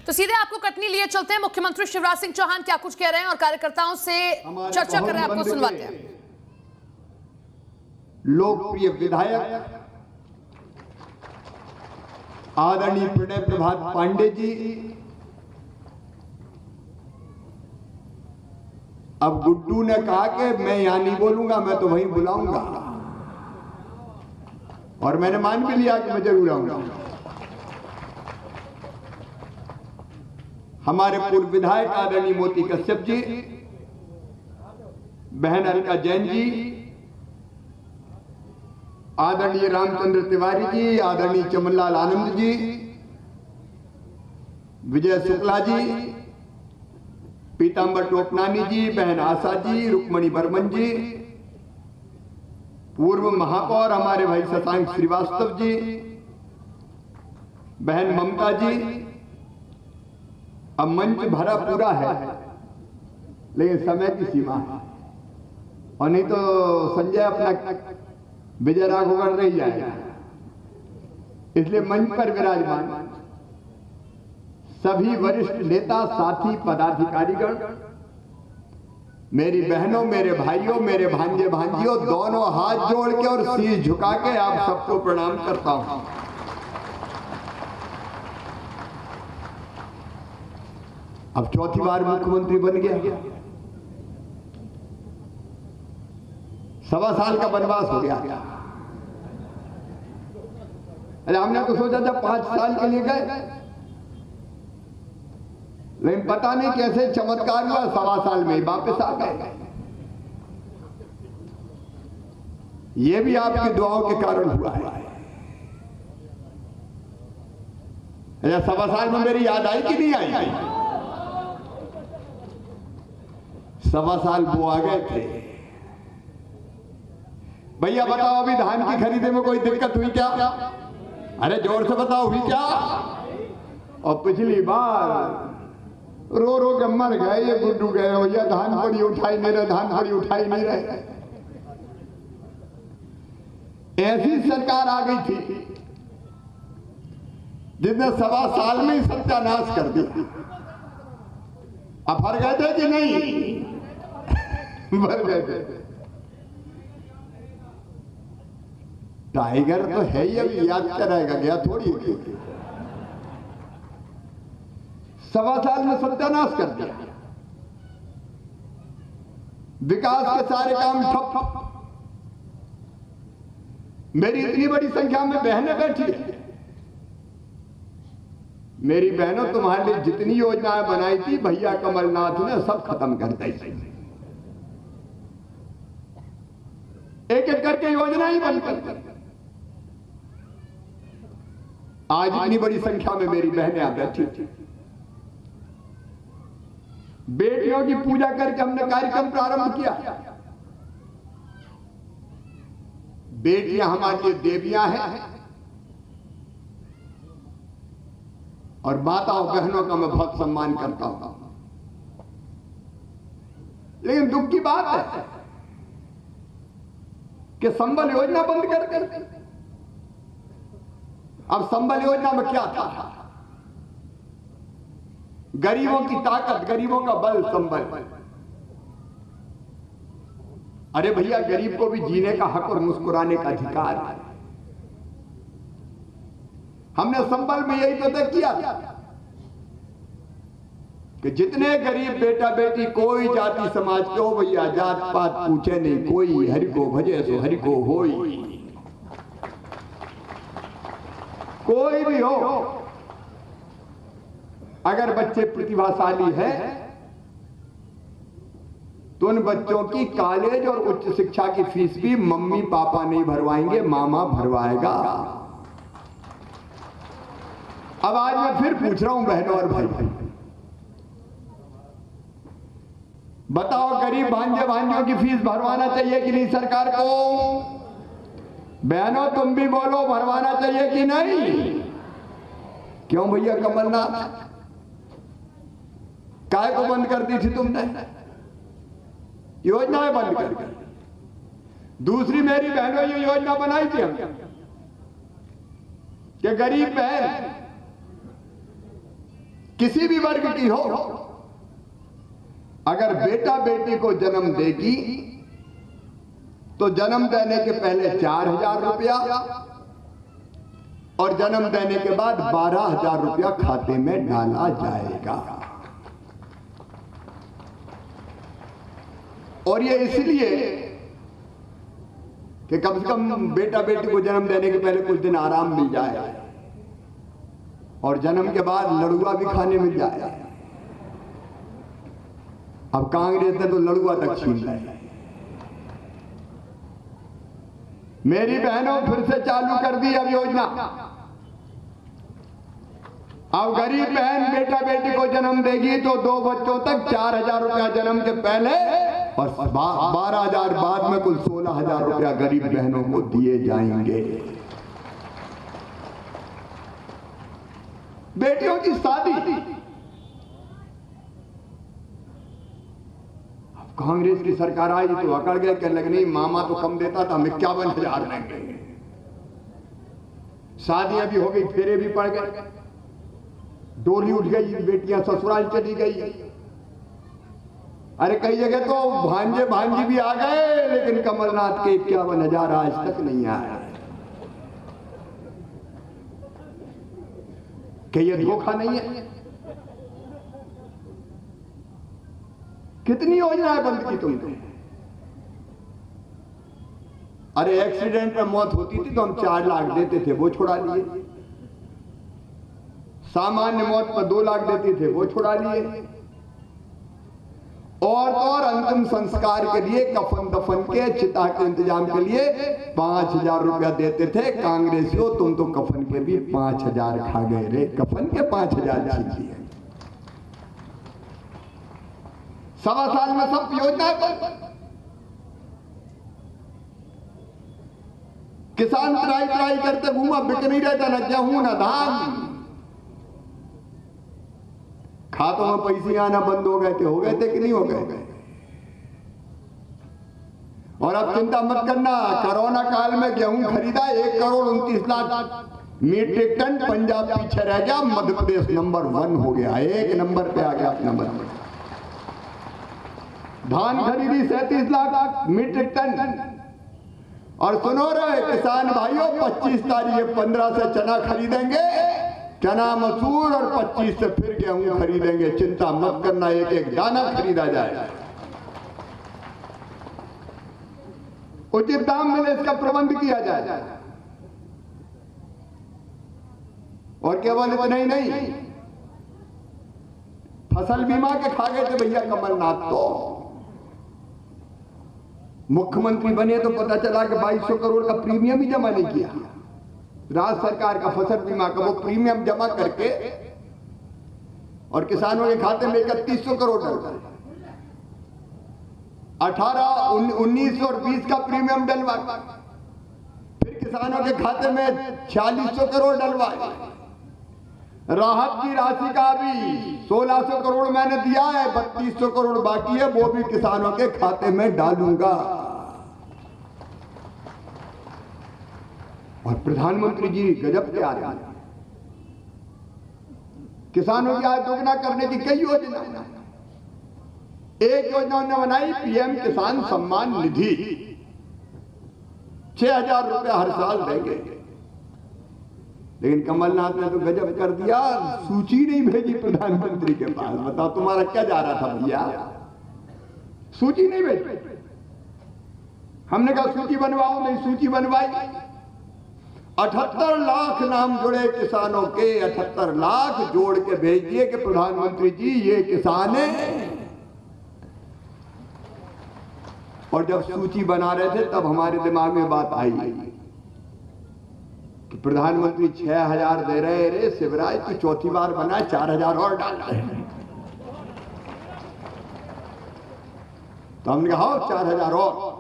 तो सीधे आपको कटनी लिए चलते हैं। मुख्यमंत्री शिवराज सिंह चौहान क्या कुछ कह रहे हैं और कार्यकर्ताओं से चर्चा कर रहे हैं, आपको सुनवाते हैं। लोकप्रिय विधायक आदरणीय प्रणय प्रभात पांडे जी अब गुड्डू ने कहा कि मैं यहां नहीं बोलूंगा, मैं तो वहीं बुलाऊंगा, और मैंने मान भी लिया कि मैं जरूर आऊंगा। हमारे पूर्व विधायक आदरणीय मोती कश्यप जी, बहन अलका जैन जी, आदरणीय रामचंद्र तिवारी जी, आदरणीय चमनलाल आनंद जी, विजय शुक्ला जी, पीतांबर टोपनानी जी, बहन आशा जी, रुक्मणी बर्मन जी, पूर्व महापौर हमारे भाई शशांक श्रीवास्तव जी, बहन ममता जी। अब मंच भरा पूरा है, लेकिन समय की सीमा है, और नहीं तो संजय अपना विजय राघवगढ़ नहीं जाएगा। इसलिए मंच पर विराजमान सभी वरिष्ठ नेता, साथी, पदाधिकारीगण, मेरी बहनों, मेरे भाइयों, मेरे भांजे भांजियों, दोनों हाथ जोड़ के और शीश झुका के आप सबको प्रणाम करता हूं। अब चौथी बार मुख्यमंत्री बन गया, 1.25 साल का वनवास हो गया। अरे हमने तो सोचा था 5 साल के लिए गए, लेकिन पता नहीं कैसे चमत्कार हुआ, 1.25 साल में वापस आ गए। ये भी आपकी दुआओं के कारण हुआ है। 1.25 साल में मेरी याद आई कि नहीं आई? 1.25 साल वो आ गए थे। भैया बताओ, अभी धान की खरीदे में कोई दिक्कत हुई क्या? अरे जोर से बताओ, हुई क्या? और पिछली बार रो रो के मर गए ये गुड्डू गए, भैया धान पड़ी उठाई नहीं रहे, धान पड़ी उठाई नहीं रहे। ऐसी सरकार आ गई थी जिसने 1.25 साल में ही सत्यानाश कर दिया। अब भर गए थे कि नहीं? भर गए थे। टाइगर तो है ही, अभी याद कराएगा, गया थोड़ी। 1.25 साल में सत्यानाश कर दिया। विकास के सारे काम ठप। मेरी इतनी बड़ी संख्या में बहनें बैठी है। मेरी बहनों, तुम्हारे लिए जितनी योजनाएं बनाई थी भैया कमलनाथ ने सब खत्म कर दी। एक एक करके योजना ही बंद कर दी। आज इतनी बड़ी संख्या में मेरी बहनें आ बैठी थी। बेटियों की पूजा करके हमने कार्यक्रम प्रारंभ किया। बेटियां हमारी लिए देवियां हैं, और माताओं बहनों का मैं बहुत सम्मान करता हूं। लेकिन दुख की बात है कि संबल योजना बंद कर दी। अब संबल योजना में क्या था? गरीबों की ताकत, गरीबों का बल, संबल। अरे भैया, गरीब को भी जीने का हक और मुस्कुराने का अधिकार है। हमने संबल में यही तो तय किया था कि जितने गरीब बेटा बेटी, कोई जाति समाज के हो भैया, जात पात पूछे नहीं कोई, हरि को भजे सो हरि को होई। कोई भी हो, अगर बच्चे प्रतिभाशाली है तो उन बच्चों की कॉलेज और उच्च शिक्षा की फीस भी मम्मी पापा नहीं भरवाएंगे, मामा भरवाएगा। अब आज मैं फिर पूछ रहा हूं बहनों और भाई, बताओ गरीब भांजे भांजियों की फीस भरवाना चाहिए कि नहीं सरकार को? बहनों तुम भी बोलो, भरवाना चाहिए कि नहीं? क्यों भैया कमलनाथ, काय को बंद कर दी थी तुमने? योजनाएं बंद कर दी। दूसरी मेरी बहनों ये योजना बनाई थी हम कि गरीब बहन किसी भी वर्ग की हो, अगर बेटा बेटी को जन्म देगी तो जन्म देने के पहले 4,000 रुपया और जन्म देने के बाद 12,000 रुपया खाते में डाला जाएगा। और ये इसलिए कि कम से कम बेटा बेटी को जन्म देने के पहले कुछ दिन आराम मिल जाए और जन्म के बाद लड़ुआ भी खाने मिल जाए। अब कांग्रेस ने तो लड़ुआ तक छीन लिया। मेरी बहनों, फिर से चालू कर दी अब योजना। अब गरीब बहन बेटा बेटी को जन्म देगी तो 2 बच्चों तक 4,000 रुपया जन्म के पहले और 12,000 बाद में कुल 16,000 रुपया गरीब बहनों को दिए जाएंगे। बेटियों की शादी, अब कांग्रेस की सरकार आई तो अकड़ गए, कहने लगे नहीं मामा तो कम देता था, हम 51,000 देंगे। शादियां भी हो गई, फेरे भी पड़ गए, डोली उठ गई, बेटियां ससुराल चली गई। अरे कई जगह तो भांजे भांजी भी आ गए, लेकिन कमलनाथ के 51,000 आज तक नहीं आया। क्या ये धोखा नहीं है? कितनी योजनाएं बंद की तुमने? अरे एक्सीडेंट में मौत होती थी तो हम 4 लाख देते थे, वो छुड़ा लिए। सामान्य मौत पर 2 लाख देते थे, वो छुड़ा लिए। और अंतिम संस्कार के लिए, कफन दफन के, चिता के इंतजाम के लिए 5,000 रुपया देते थे। कांग्रेसियों, तुम तो कफन के भी 5,000 खा गए रे। कफन के 5,000 छीन लिए। 1.25 साल में सब योजनाएं बंद। किसान त्राई करते घूमा, बिक नहीं रहता, न गेहूं न धान। खातों में पैसे आना बंद हो गए थे, कि नहीं हो गए? और अब चिंता मत करना, कोरोना काल में गेहूं खरीदा 1,29,00,000 मीट्रिक टन। पंजाब पीछे रह गया, मध्य प्रदेश नंबर 1 हो गया, 1 नंबर पे आ गया अपना मध्य प्रदेश। धान खरीदी 37 लाख मीट्रिक टन। और सुनो रे किसान भाइयों, 25 तारीख 15 से चना खरीदेंगे, चना मसूर, और 25 से फिर गेहूं खरीदेंगे। चिंता मत करना, एक दाना खरीदा जाए, उचित दाम मिले, इसका प्रबंध किया जाए। और केवल इतना ही नहीं, फसल बीमा के खा गए थे भैया कमलनाथ। तो मुख्यमंत्री बने तो पता चला कि 2200 करोड़ का प्रीमियम ही जमा नहीं किया। राज्य सरकार का फसल बीमा का वो प्रीमियम जमा करके और किसानों के खाते में 3100 करोड़ डलवा, 18, 19 और 20 का प्रीमियम डलवा, फिर किसानों के खाते में 4600 करोड़ डलवा। राहत की राशि का भी 1600 करोड़ मैंने दिया है, 3200 करोड़ बाकी है, वो भी किसानों के खाते में डालूंगा। और प्रधानमंत्री जी गजब के आ रहे हैं, किसानों की आय दोगुना करने की कई योजना। एक योजना उन्होंने बनाई, पीएम किसान सम्मान निधि, 6,000 रुपया हर साल देंगे। लेकिन कमलनाथ ने तो गजब कर दिया, सूची नहीं भेजी प्रधानमंत्री के पास। बताओ तुम्हारा क्या जा रहा था भैया? सूची नहीं भेजी। हमने कहा सूची बनवाओ, नहीं सूची बनवाई। 78 लाख नाम जुड़े किसानों के, 78 लाख जोड़ के भेज दिए कि प्रधानमंत्री जी ये किसान है। और जब सूची बना रहे थे तब हमारे दिमाग में बात आई कि प्रधानमंत्री 6,000 दे रहे, रे शिवराज की चौथी बार बना, 4,000 और डाल रहे। तो हमने कहा 4,000 और।